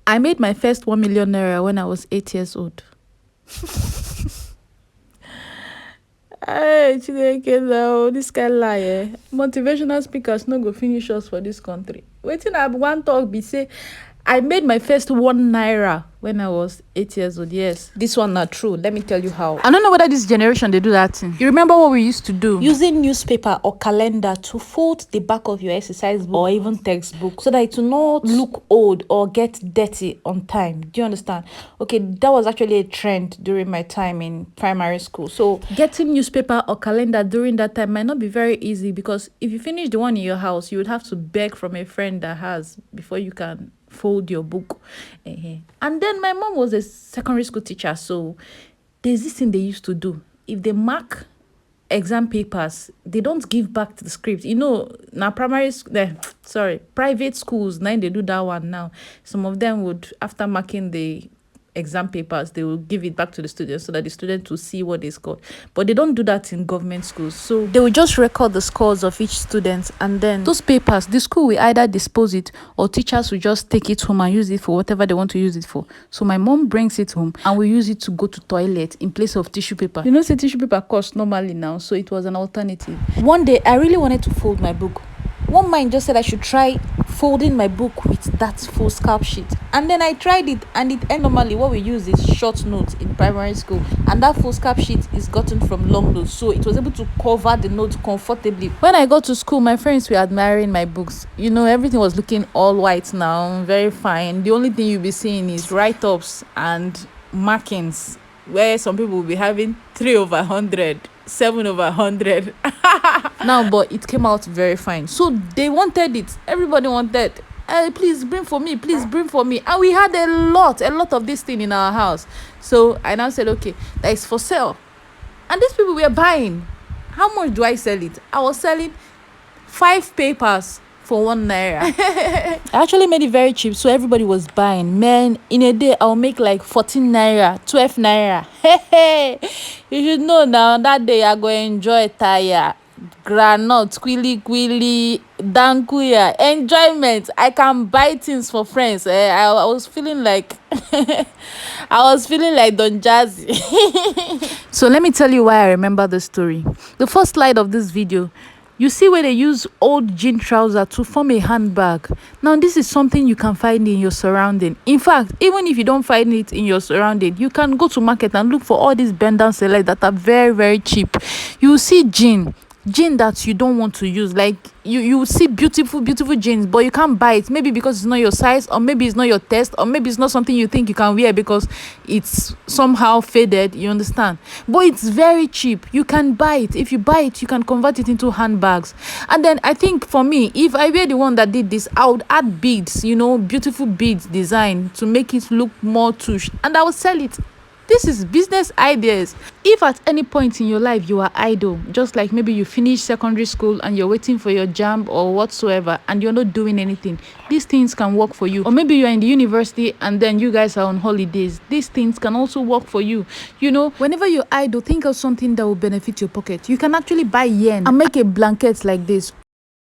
I made my first 1 million naira when I was 8 years old. Hey, Chineke, now this kind lie, eh? Motivational speakers no go finish us for this country. Waiting, I one talk be say I made my first 1 naira when I was 8 years old. Yes, this one not true. Let me tell you how. I don't know whether this generation they do that thing. You remember what we used to do? Using newspaper or calendar to fold the back of your exercise book or even textbook so that it will not look old or get dirty on time. Do you understand? Okay, that was actually a trend during my time in primary school. So getting newspaper or calendar during that time might not be very easy, because if you finish the one in your house, you would have to beg from a friend that has before you can fold your book. And then my mom was a secondary school teacher, so there's this thing they used to do. If they mark exam papers, they don't give back to the script. You know, now private schools, now they do that one now. Some of them would, after marking the exam papers, they will give it back to the students so that the students will see what they scored. But they don't do that in government schools. So they will just record the scores of each student, and then those papers, the school will either dispose it or teachers will just take it home and use it for whatever they want to use it for. So my mom brings it home and we use it to go to toilet in place of tissue paper. You know, say tissue paper costs normally now, so it was an alternative. One day I really wanted to fold my book. One mind just said I should try folding my book with that full scalp sheet, and then I tried it, and normally what we use is short notes in primary school, and that full scalp sheet is gotten from long notes, so it was able to cover the notes comfortably. When I got to school, my friends were admiring my books. You know, everything was looking all white now, very fine. The only thing you'll be seeing is write-ups and markings, where some people will be having 3/100, 7/100. Now, but it came out very fine. So they wanted it. Everybody wanted. Please bring for me. Please bring for me. And we had a lot of this thing in our house. So I now said, okay, that is for sale. And these people were buying. How much do I sell it? I was selling 5 papers for 1 naira. I actually made it very cheap, so everybody was buying. Man, in a day I'll make like 14 naira, 12 naira. Hey, you should know now, that day I go enjoy tire, granite, quilly, dankuya, enjoyment. I can buy things for friends. I was feeling like I was feeling like Don Jazzy. So let me tell you why I remember the story. The first slide of this video, you see where they use old jean trouser to form a handbag. Now, this is something you can find in your surrounding. In fact, even if you don't find it in your surrounding, you can go to market and look for all these bend down select that are very, very cheap. You will see jean that you don't want to use. Like you see beautiful jeans, but you can't buy it, maybe because it's not your size, or maybe it's not your taste, or maybe it's not something you think you can wear because it's somehow faded, you understand? But it's very cheap. You can buy it. If you buy it, you can convert it into handbags. And then I think for me, if I were the one that did this, I would add beads, you know, beautiful beads design to make it look more touche, and I would sell it. This is business ideas. If at any point in your life you are idle, just like maybe you finish secondary school and you're waiting for your JAMB or whatsoever, and you're not doing anything, these things can work for you. Or maybe you're in the university and then you guys are on holidays, these things can also work for you. You know, whenever you're idle, think of something that will benefit your pocket. You can actually buy yen and make a blanket like this,